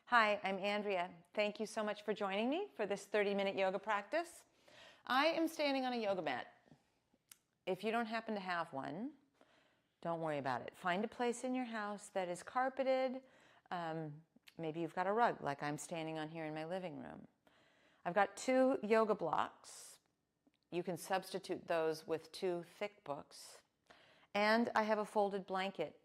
Hi, I'm Andrea. Thank you so much for joining me for this 30-minute yoga practice. I am standing on a yoga mat. If you don't happen to have one, don't worry about it. Find a place in your house that is carpeted. Maybe you've got a rug like I'm standing on here in my living room. I've got 2 yoga blocks. You can substitute those with 2 thick books. And I have a folded blanket,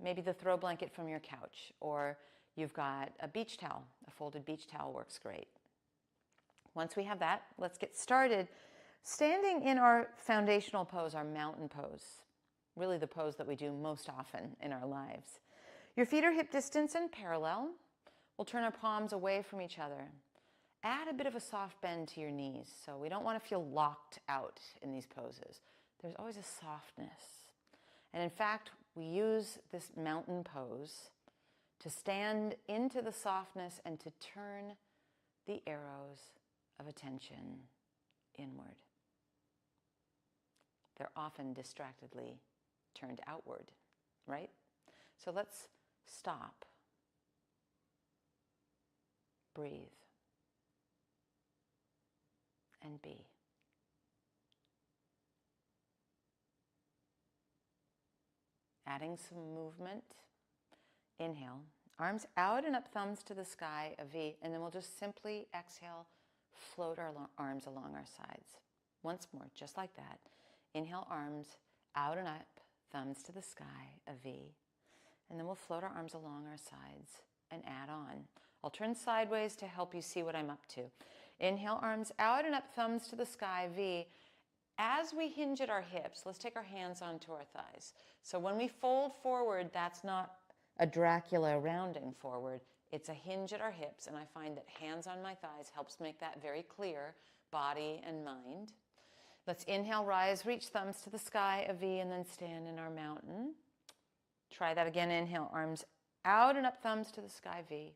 maybe the throw blanket from your couch, or you've got a beach towel. A folded beach towel works great. Once we have that, let's get started. Standing in our foundational pose, our mountain pose, really the pose that we do most often in our lives. Your feet are hip distance and parallel. We'll turn our palms away from each other. Add a bit of a soft bend to your knees, so we don't want to feel locked out in these poses. There's always a softness. And in fact, we use this mountain pose to stand into the softness and to turn the arrows of attention inward. They're often distractedly turned outward, right? So let's stop, breathe, and be. Adding some movement. Inhale, arms out and up, thumbs to the sky, a V, and then we'll just simply exhale, float our arms along our sides. Once more, just like that. Inhale, arms out and up, thumbs to the sky, a V, and then we'll float our arms along our sides and add on. I'll turn sideways to help you see what I'm up to. Inhale, arms out and up, thumbs to the sky, V. As we hinge at our hips, let's take our hands onto our thighs. So when we fold forward, that's not a Dracula rounding forward. It's a hinge at our hips, and I find that hands on my thighs helps make that very clear, body and mind. Let's inhale, rise, reach, thumbs to the sky, a V, and then stand in our mountain. Try that again. Inhale, arms out and up, thumbs to the sky, V.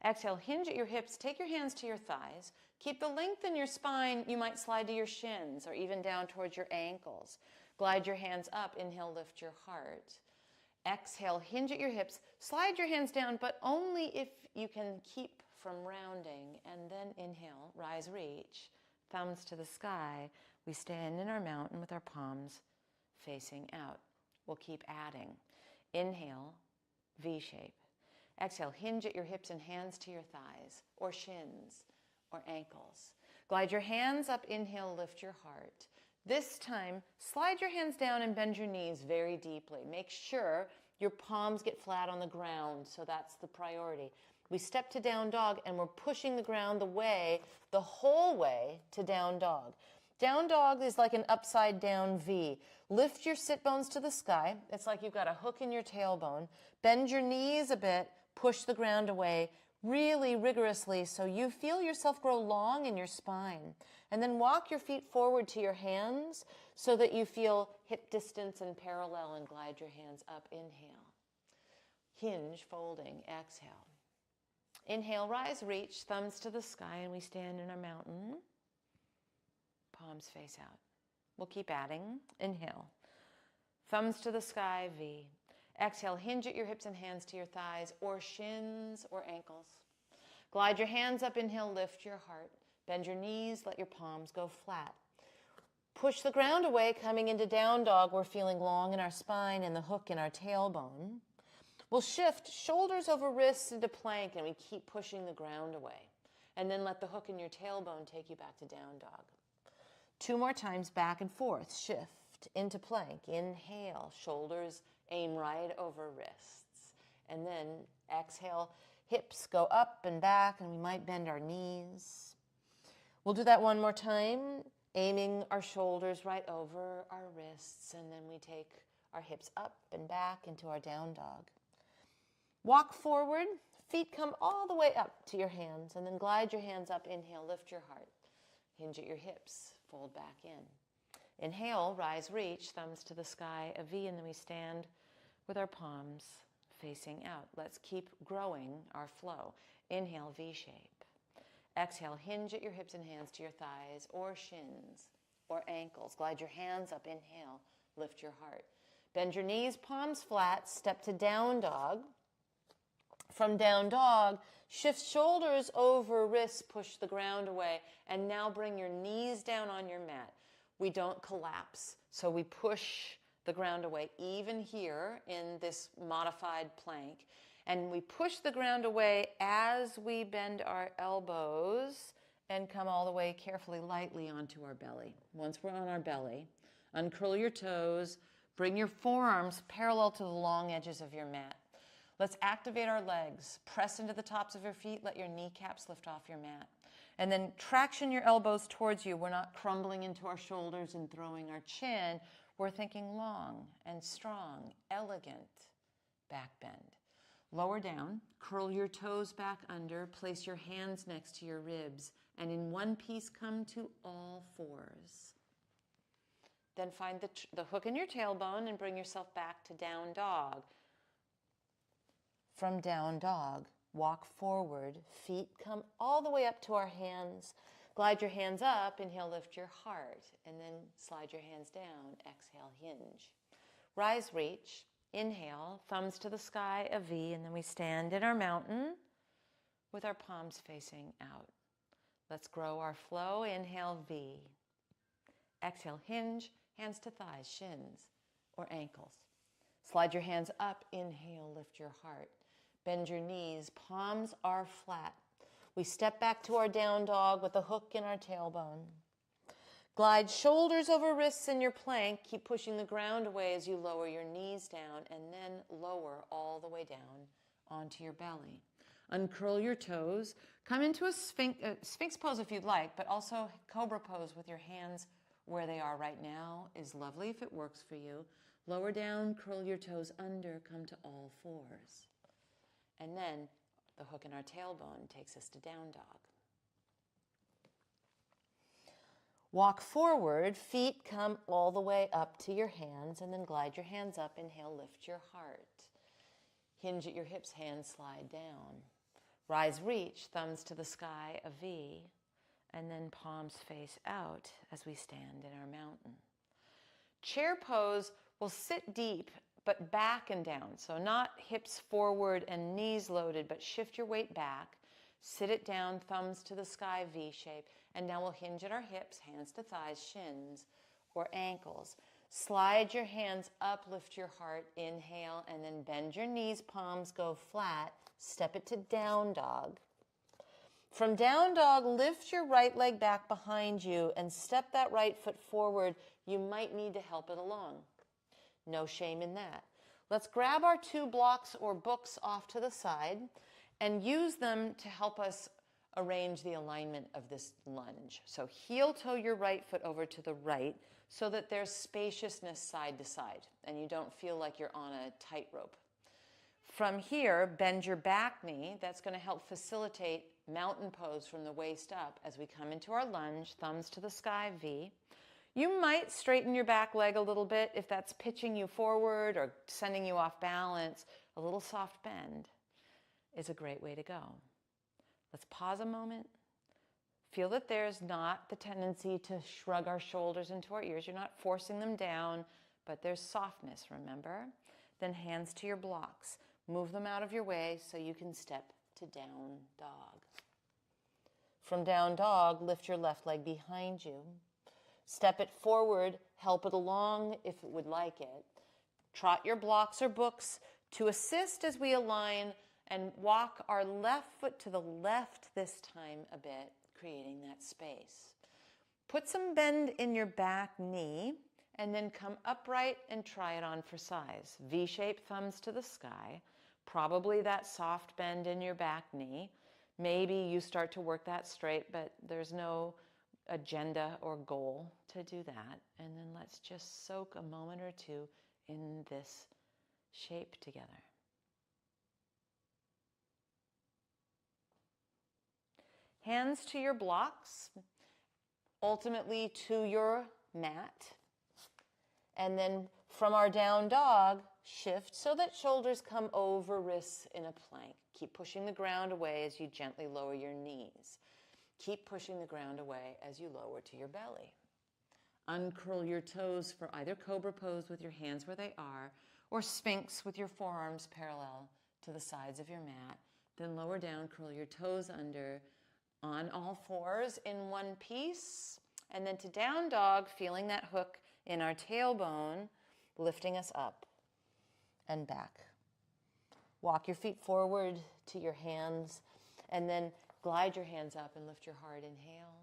Exhale, hinge at your hips, take your hands to your thighs. Keep the length in your spine. You might slide to your shins or even down towards your ankles. Glide your hands up. Inhale, lift your heart. Exhale, hinge at your hips. Slide your hands down, but only if you can keep from rounding. And then inhale, rise, reach, thumbs to the sky. We stand in our mountain with our palms facing out. We'll keep adding. Inhale, V shape. Exhale, hinge at your hips and hands to your thighs or shins or ankles. Glide your hands up, inhale, lift your heart. This time, slide your hands down and bend your knees very deeply. Make sure your palms get flat on the ground, so that's the priority. We step to down dog and we're pushing the ground the whole way to down dog. Down dog is like an upside down V. Lift your sit bones to the sky. It's like you've got a hook in your tailbone. Bend your knees a bit, push the ground away really rigorously so you feel yourself grow long in your spine. And then walk your feet forward to your hands so that you feel hip distance and parallel, and glide your hands up. Inhale. Hinge, folding, exhale. Inhale, rise, reach, thumbs to the sky, and we stand in our mountain. Palms face out. We'll keep adding. Inhale. Thumbs to the sky, V. Exhale, hinge at your hips and hands to your thighs or shins or ankles. Glide your hands up. Inhale, lift your heart. Bend your knees, let your palms go flat. Push the ground away, coming into down dog. We're feeling long in our spine and the hook in our tailbone. We'll shift shoulders over wrists into plank, and we keep pushing the ground away. And then let the hook in your tailbone take you back to down dog. 2 more times, back and forth. Shift into plank. Inhale, shoulders aim right over wrists. And then exhale, hips go up and back, and we might bend our knees. We'll do that 1 more time, aiming our shoulders right over our wrists, and then we take our hips up and back into our down dog. Walk forward, feet come all the way up to your hands, and then glide your hands up. Inhale, lift your heart. Hinge at your hips, fold back in. Inhale, rise, reach, thumbs to the sky, a V, and then we stand with our palms facing out. Let's keep growing our flow. Inhale, V shape. Exhale, hinge at your hips and hands to your thighs or shins or ankles. Glide your hands up. Inhale, lift your heart. Bend your knees, palms flat, step to down dog. From down dog, Shift shoulders over wrists, push the ground away, and now bring your knees down on your mat. We don't collapse, so we push the ground away, even here in this modified plank. And we push the ground away as we bend our elbows and come all the way carefully, lightly onto our belly. Once we're on our belly, uncurl your toes, bring your forearms parallel to the long edges of your mat. Let's activate our legs. Press into the tops of your feet. Let your kneecaps lift off your mat. And then traction your elbows towards you. We're not crumbling into our shoulders and throwing our chin. We're thinking long and strong, elegant back bend. Lower down, curl your toes back under, place your hands next to your ribs, and in one piece come to all fours. Then find the hook in your tailbone and bring yourself back to down dog. From down dog, walk forward, feet come all the way up to our hands. Glide your hands up, inhale, lift your heart, and then slide your hands down, exhale, hinge. Rise, reach, inhale, thumbs to the sky, a V, and then we stand in our mountain with our palms facing out. Let's grow our flow, inhale, V. Exhale, hinge, hands to thighs, shins, or ankles. Slide your hands up, inhale, lift your heart. Bend your knees, palms are flat. We step back to our down dog with a hook in our tailbone. Glide shoulders over wrists in your plank. Keep pushing the ground away as you lower your knees down and then lower all the way down onto your belly. Uncurl your toes. Come into a sphinx pose if you'd like, but also cobra pose with your hands where they are right now is lovely if it works for you. Lower down, curl your toes under, come to all fours. And then the hook in our tailbone takes us to down dog. Walk forward, feet come all the way up to your hands, and then glide your hands up. Inhale, lift your heart. Hinge at your hips, hands slide down. Rise, reach, thumbs to the sky, a V, and then palms face out as we stand in our mountain. Chair pose will sit deep, but back and down. So not hips forward and knees loaded, but shift your weight back. Sit it down, thumbs to the sky, V shape. And now we'll hinge at our hips, hands to thighs, shins, or ankles. Slide your hands up, lift your heart, inhale, and then bend your knees, palms go flat. Step it to down dog. From down dog, lift your right leg back behind you and step that right foot forward. You might need to help it along. No shame in that. Let's grab our two blocks or books off to the side and use them to help us arrange the alignment of this lunge. So heel toe your right foot over to the right so that there's spaciousness side to side and you don't feel like you're on a tightrope. From here, bend your back knee. That's going to help facilitate mountain pose from the waist up as we come into our lunge, thumbs to the sky, V. You might straighten your back leg a little bit if that's pitching you forward or sending you off balance. A little soft bend is a great way to go. Let's pause a moment. Feel that there's not the tendency to shrug our shoulders into our ears. You're not forcing them down, but there's softness, remember? Then hands to your blocks. Move them out of your way so you can step to down dog. From down dog, lift your left leg behind you. Step it forward, help it along if it would like it. Trot your blocks or books to assist as we align and walk our left foot to the left this time a bit, creating that space. Put some bend in your back knee and then come upright and try it on for size. V-shape, thumbs to the sky. Probably that soft bend in your back knee. Maybe you start to work that straight, but there's no agenda or goal to do that. And then let's just soak a moment or two in this shape together. Hands to your blocks, ultimately to your mat. And then from our down dog, shift so that shoulders come over wrists in a plank. Keep pushing the ground away as you gently lower your knees. Keep pushing the ground away as you lower to your belly. Uncurl your toes for either cobra pose with your hands where they are, or sphinx with your forearms parallel to the sides of your mat. Then lower down, curl your toes under on all fours in one piece. And then to down dog, feeling that hook in our tailbone, lifting us up and back. Walk your feet forward to your hands, and then glide your hands up and lift your heart. Inhale.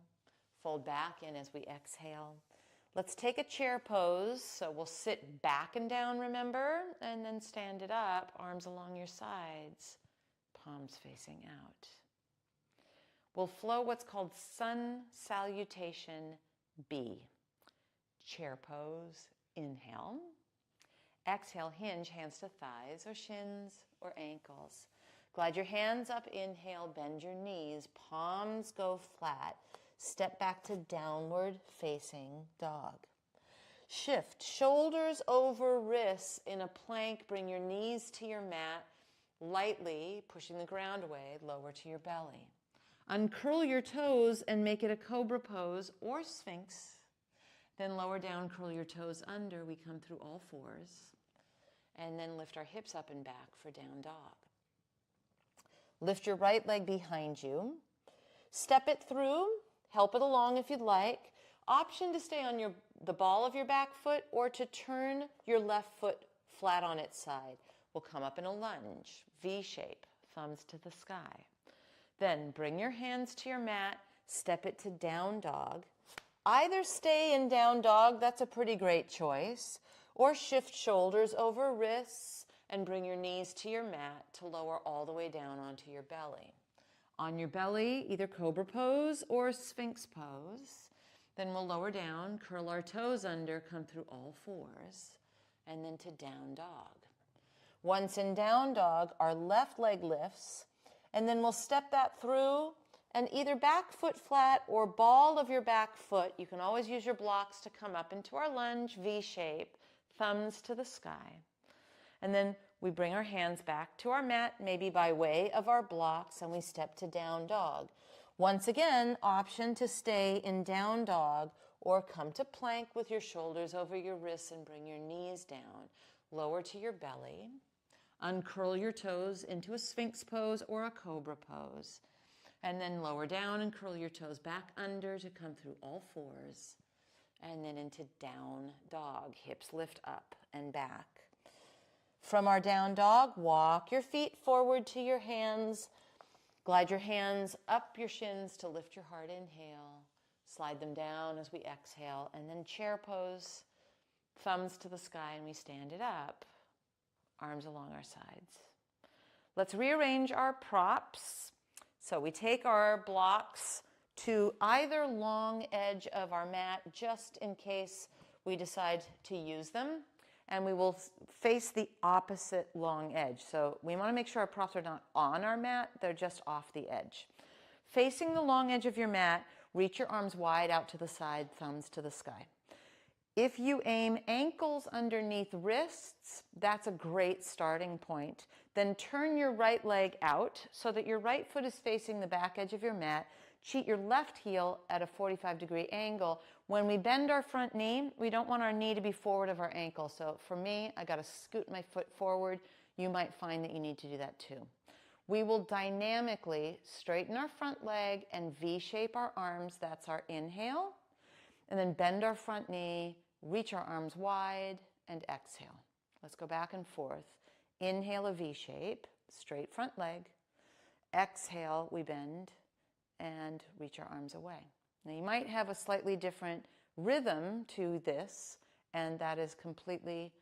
Fold back in as we exhale. Let's take a chair pose. So we'll sit back and down, remember, and then stand it up, arms along your sides, palms facing out. We'll flow what's called sun salutation B. Chair pose, inhale. Exhale, hinge, hands to thighs or shins or ankles. Glide your hands up, inhale, bend your knees, palms go flat. Step back to downward facing dog. Shift, shoulders over wrists in a plank. Bring your knees to your mat, lightly pushing the ground away, lower to your belly. Uncurl your toes and make it a cobra pose or sphinx. Then lower down, curl your toes under. We come through all fours. And then lift our hips up and back for down dog. Lift your right leg behind you. Step it through. Help it along if you'd like. Option to stay on the ball of your back foot or to turn your left foot flat on its side. We'll come up in a lunge, V shape, thumbs to the sky. Then bring your hands to your mat, step it to down dog. Either stay in down dog, that's a pretty great choice, or shift shoulders over wrists and bring your knees to your mat to lower all the way down onto your belly. On your belly, either cobra pose or sphinx pose. Then we'll lower down, curl our toes under, come through all fours, and then to down dog. Once in down dog, our left leg lifts, and then we'll step that through and either back foot flat or ball of your back foot. You can always use your blocks to come up into our lunge, V shape, thumbs to the sky. And then we bring our hands back to our mat, maybe by way of our blocks, and we step to down dog. Once again, option to stay in down dog or come to plank with your shoulders over your wrists and bring your knees down. Lower to your belly. Uncurl your toes into a sphinx pose or a cobra pose. And then lower down and curl your toes back under to come through all fours. And then into down dog. Hips lift up and back. From our down dog, walk your feet forward to your hands. Glide your hands up your shins to lift your heart. Inhale. Slide them down as we exhale. And then chair pose, thumbs to the sky, and we stand it up. Arms along our sides. Let's rearrange our props. So we take our blocks to either long edge of our mat, just in case we decide to use them. And we will face the opposite long edge. So we want to make sure our props are not on our mat, they're just off the edge. Facing the long edge of your mat, reach your arms wide out to the side, thumbs to the sky. If you aim ankles underneath wrists, that's a great starting point. Then turn your right leg out so that your right foot is facing the back edge of your mat. Cheat your left heel at a 45-degree angle. When we bend our front knee, we don't want our knee to be forward of our ankle. So for me, I got to scoot my foot forward. You might find that you need to do that too. We will dynamically straighten our front leg and V-shape our arms. That's our inhale. And then bend our front knee, reach our arms wide, and exhale. Let's go back and forth. Inhale, a V-shape, straight front leg. Exhale, we bend and reach our arms away. Now you might have a slightly different rhythm to this, and that is completely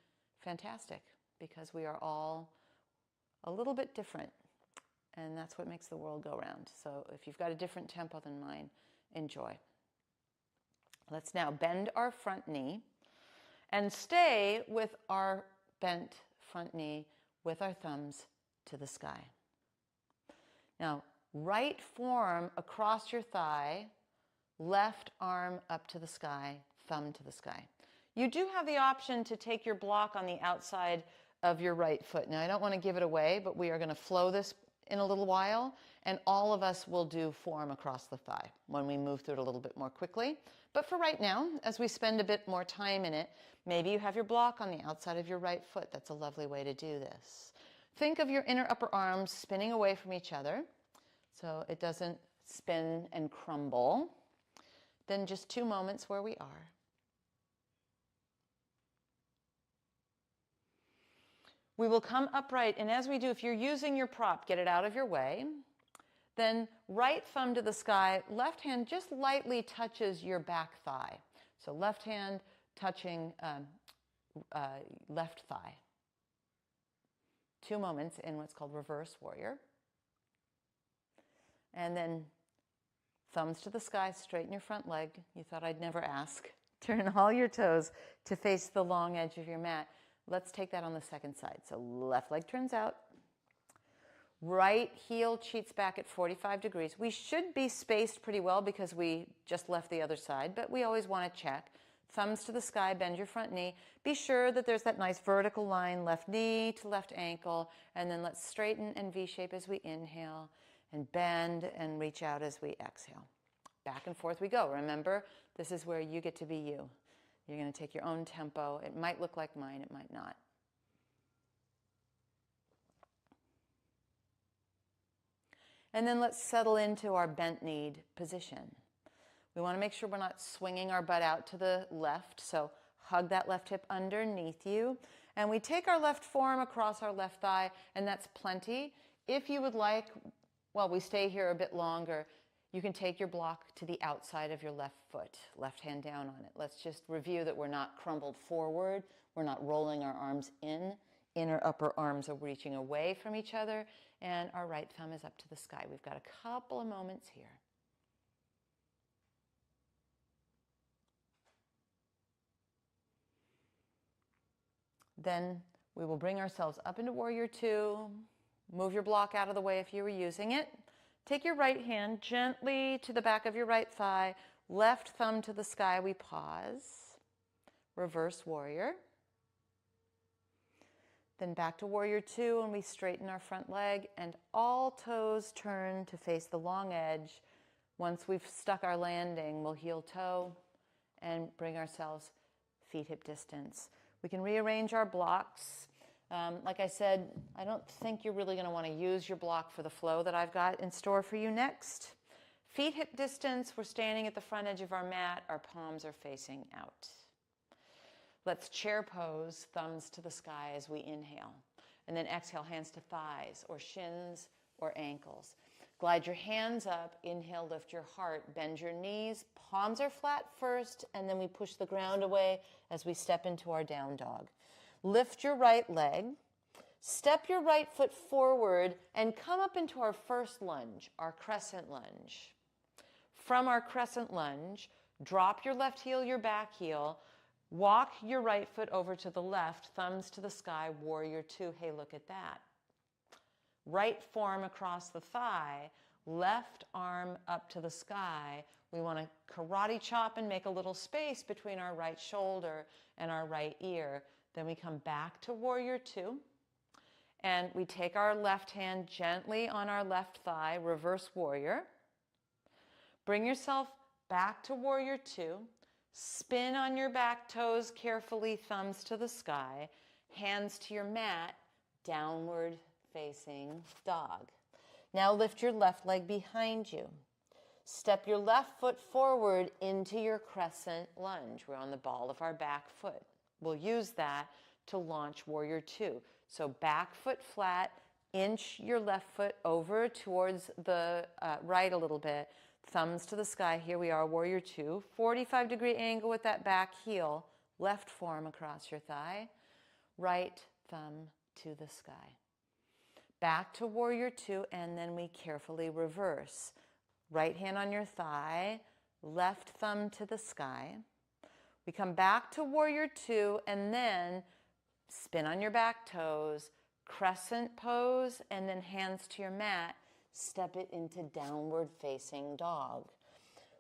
fantastic because we are all a little bit different, and that's what makes the world go round. So if you've got a different tempo than mine, enjoy. Let's now bend our front knee and stay with our bent front knee with our thumbs to the sky. Now, right forearm across your thigh, left arm up to the sky, thumb to the sky. You do have the option to take your block on the outside of your right foot. Now, I don't want to give it away, but we are going to flow this in a little while, and all of us will do forearm across the thigh when we move through it a little bit more quickly. But for right now, as we spend a bit more time in it, maybe you have your block on the outside of your right foot. That's a lovely way to do this. Think of your inner upper arms spinning away from each other so it doesn't spin and crumble. Then just 2 moments where we are. We will come upright, and as we do, if you're using your prop, get it out of your way. Then right thumb to the sky, left hand just lightly touches your back thigh. So left hand touching left thigh. 2 moments in what's called reverse warrior. And then thumbs to the sky, straighten your front leg. You thought I'd never ask. Turn all your toes to face the long edge of your mat. Let's take that on the second side. So left leg turns out. Right heel cheats back at 45 degrees. We should be spaced pretty well because we just left the other side, but we always want to check. Thumbs to the sky, bend your front knee. Be sure that there's that nice vertical line, left knee to left ankle, and then let's straighten and V-shape as we inhale, and bend and reach out as we exhale. Back and forth we go. Remember, this is where you get to be you. You're going to take your own tempo. It might look like mine, it might not. And then let's settle into our bent knee position. We want to make sure we're not swinging our butt out to the left, so hug that left hip underneath you. And we take our left forearm across our left thigh, and that's plenty. If you would like, while we stay here a bit longer, you can take your block to the outside of your left foot, left hand down on it. Let's just review that we're not crumbled forward, we're not rolling our arms in. Inner upper arms are reaching away from each other, and our right thumb is up to the sky. We've got a couple of moments here. Then we will bring ourselves up into Warrior Two. Move your block out of the way if you were using it. Take your right hand gently to the back of your right thigh. Left thumb to the sky, we pause. Reverse Warrior. Then back to Warrior Two, and we straighten our front leg, and all toes turn to face the long edge. Once we've stuck our landing, we'll heel toe and bring ourselves feet hip distance. We can rearrange our blocks. Like I said, I don't think you're really going to want to use your block for the flow that I've got in store for you next. Feet hip distance, we're standing at the front edge of our mat. Our palms are facing out. Let's chair pose, thumbs to the sky as we inhale. And then exhale, hands to thighs or shins or ankles. Glide your hands up, inhale, lift your heart, bend your knees, palms are flat first, and then we push the ground away as we step into our down dog. Lift your right leg, step your right foot forward, and come up into our first lunge, our crescent lunge. From our crescent lunge, drop your left heel, your back heel, walk your right foot over to the left, thumbs to the sky, Warrior Two. Hey, look at that. Right forearm across the thigh, left arm up to the sky. We want to karate chop and make a little space between our right shoulder and our right ear. Then we come back to Warrior Two, and we take our left hand gently on our left thigh, Reverse Warrior. Bring yourself back to Warrior Two. Spin on your back toes carefully, thumbs to the sky, hands to your mat, downward facing dog. Now lift your left leg behind you. Step your left foot forward into your crescent lunge. We're on the ball of our back foot. We'll use that to launch Warrior Two. So back foot flat, inch your left foot over towards the right a little bit. Thumbs to the sky. Here we are, Warrior Two. 45-degree angle with that back heel. Left forearm across your thigh. Right thumb to the sky. Back to Warrior Two, and then we carefully reverse. Right hand on your thigh, left thumb to the sky. We come back to Warrior Two, and then spin on your back toes, crescent pose, and then hands to your mat. Step it into downward facing dog.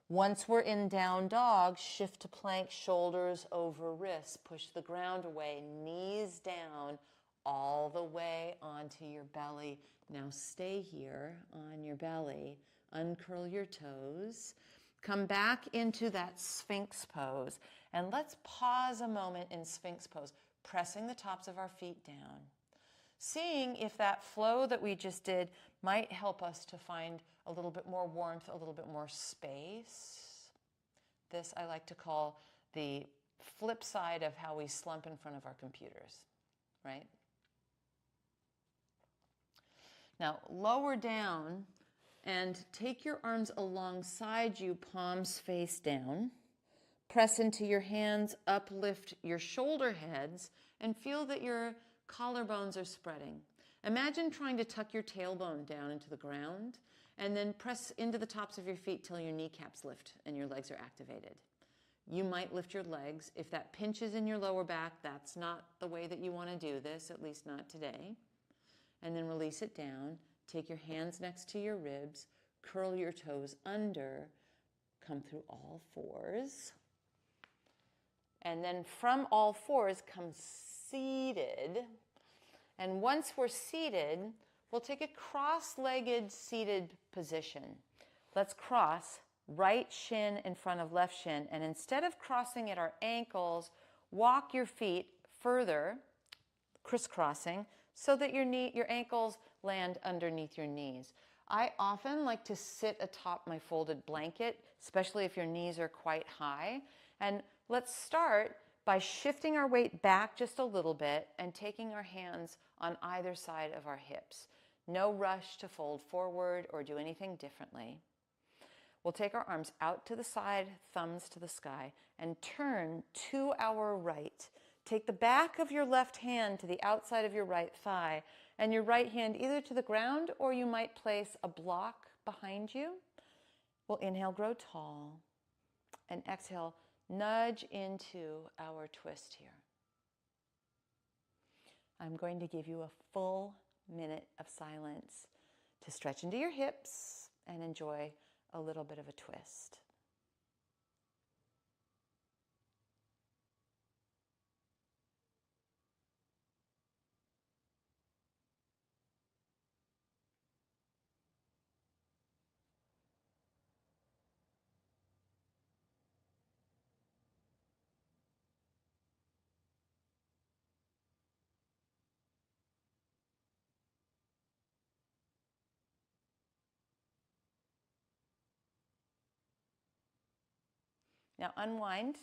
Once we're in down dog, shift to plank, shoulders over wrists. Push the ground away, knees down, all the way onto your belly. Now stay here on your belly. Uncurl your toes. Come back into that Sphinx pose. And let's pause a moment in Sphinx pose, pressing the tops of our feet down. seeing if that flow that we just did might help us to find a little bit more warmth, a little bit more space. This I like to call the flip side of how we slump in front of our computers, right? Now, lower down and take your arms alongside you, palms face down. Press into your hands, uplift your shoulder heads, and feel that your collarbones are spreading. Imagine trying to tuck your tailbone down into the ground, and then press into the tops of your feet till your kneecaps lift and your legs are activated. You might lift your legs. If that pinches in your lower back, that's not the way that you want to do this, at least not today. And then release it down. Take your hands next to your ribs, curl your toes under, come through all fours. And then from all fours, come seated. And once we're seated, we'll take a cross-legged seated position. Let's cross right shin in front of left shin. And instead of crossing at our ankles, walk your feet further, crisscrossing, so that your ankles land underneath your knees. I often like to sit atop my folded blanket, especially if your knees are quite high. And let's start by shifting our weight back just a little bit and taking our hands on either side of our hips. No rush to fold forward or do anything differently. We'll take our arms out to the side, thumbs to the sky, and turn to our right. Take the back of your left hand to the outside of your right thigh, and your right hand either to the ground, or you might place a block behind you. We'll inhale, grow tall, and exhale, nudge into our twist here. I'm going to give you a full minute of silence to stretch into your hips and enjoy a little bit of a twist. Now unwind.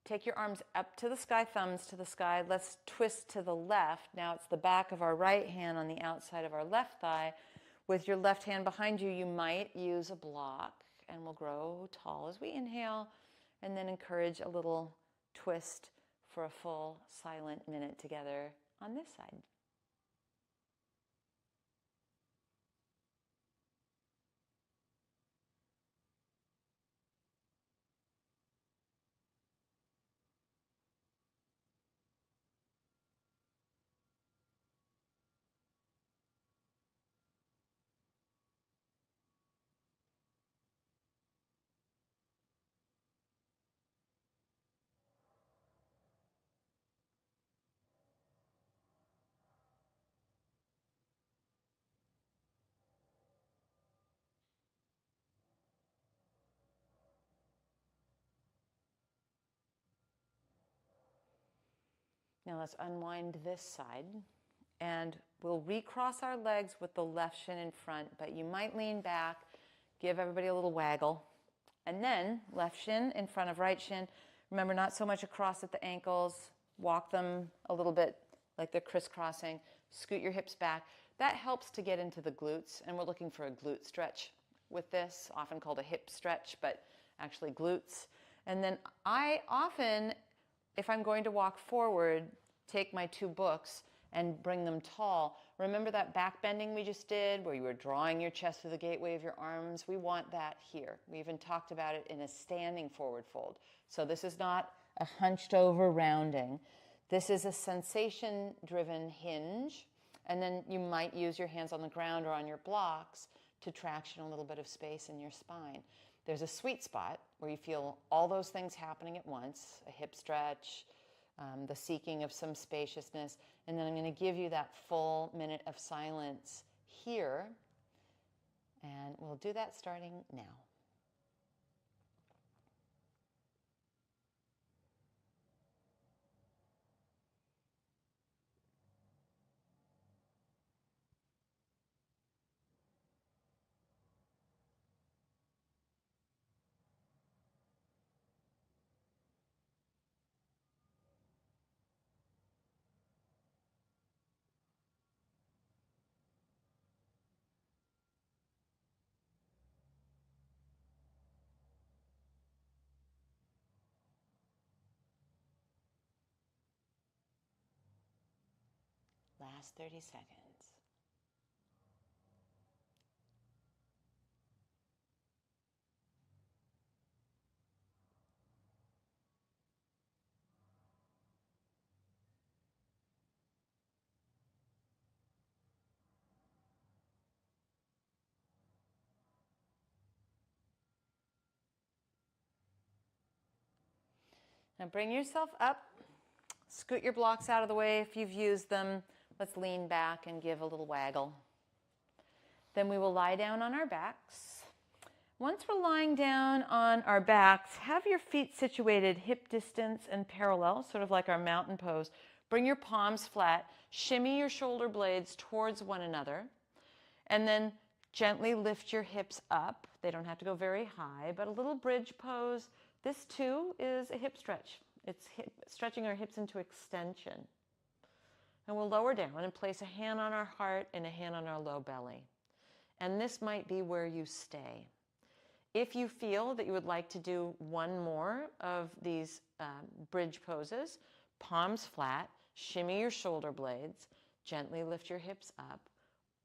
Take your arms up to the sky, thumbs to the sky. Let's twist to the left. Now it's the back of our right hand on the outside of our left thigh. With your left hand behind you, you might use a block, and we'll grow tall as we inhale, and then encourage a little twist for a full silent minute together on this side. Now let's unwind this side, and we'll recross our legs with the left shin in front, but you might lean back, give everybody a little waggle, and then left shin in front of right shin. Remember, not so much across at the ankles. Walk them a little bit like they're crisscrossing. Scoot your hips back. That helps to get into the glutes, and we're looking for a glute stretch with this, often called a hip stretch, but actually glutes. And then I often, if I'm going to walk forward, take my two books and bring them tall. Remember that back bending we just did where you were drawing your chest through the gateway of your arms? We want that here. We even talked about it in a standing forward fold. So this is not a hunched over rounding. This is a sensation-driven hinge. And then you might use your hands on the ground or on your blocks to traction a little bit of space in your spine. There's a sweet spot where you feel all those things happening at once, a hip stretch, the seeking of some spaciousness, and then I'm going to give you that full minute of silence here, and we'll do that starting now. last 30 seconds. Now bring yourself up. Scoot your blocks out of the way if you've used them. Let's lean back and give a little waggle. Then we will lie down on our backs. Once we're lying down on our backs, have your feet situated hip distance and parallel, sort of like our mountain pose. Bring your palms flat. Shimmy your shoulder blades towards one another. And then gently lift your hips up. They don't have to go very high, but a little bridge pose. This too is a hip stretch. It's stretching our hips into extension. And we'll lower down and place a hand on our heart and a hand on our low belly. And this might be where you stay. If you feel that you would like to do one more of these bridge poses, palms flat, shimmy your shoulder blades, gently lift your hips up.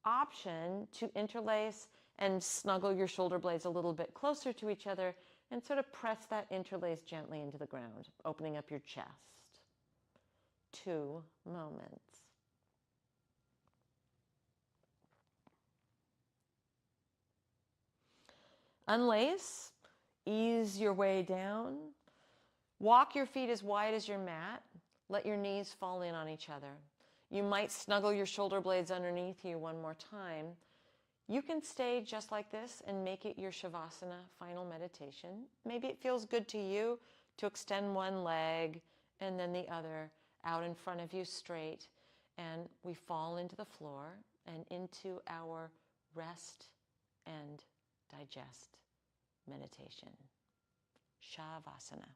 Option to interlace and snuggle your shoulder blades a little bit closer to each other and sort of press that interlace gently into the ground, opening up your chest. 2 moments. Unlace, ease your way down. Walk your feet as wide as your mat. Let your knees fall in on each other. You might snuggle your shoulder blades underneath you one more time. You can stay just like this and make it your Shavasana final meditation. Maybe it feels good to you to extend one leg and then the other out in front of you straight. And we fall into the floor and into our rest and digest meditation. Shavasana.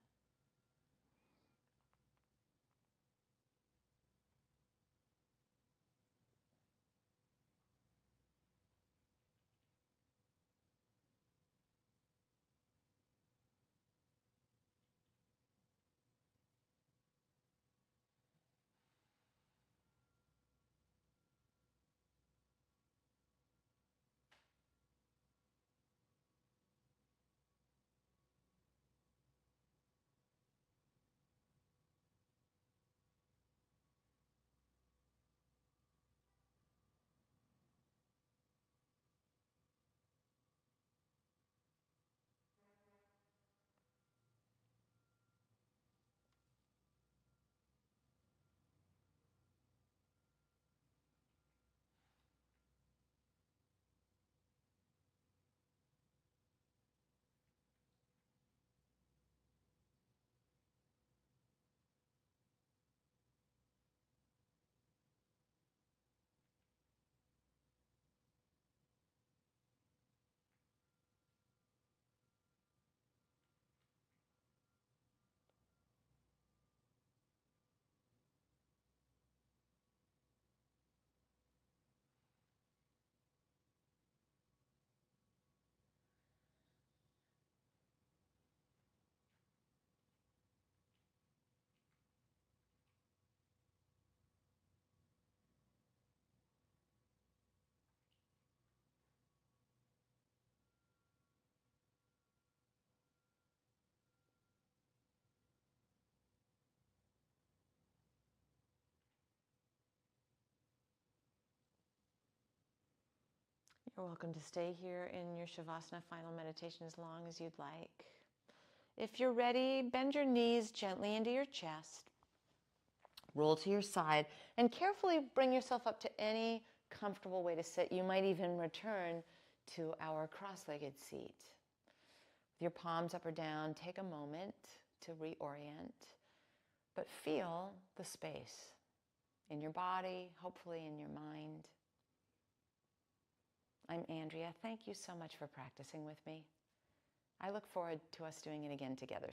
You're welcome to stay here in your Shavasana final meditation as long as you'd like. If you're ready, bend your knees gently into your chest. Roll to your side and carefully bring yourself up to any comfortable way to sit. You might even return to our cross-legged seat. With your palms up or down, take a moment to reorient, but feel the space in your body, hopefully in your mind. I'm Andrea. Thank you so much for practicing with me. I look forward to us doing it again together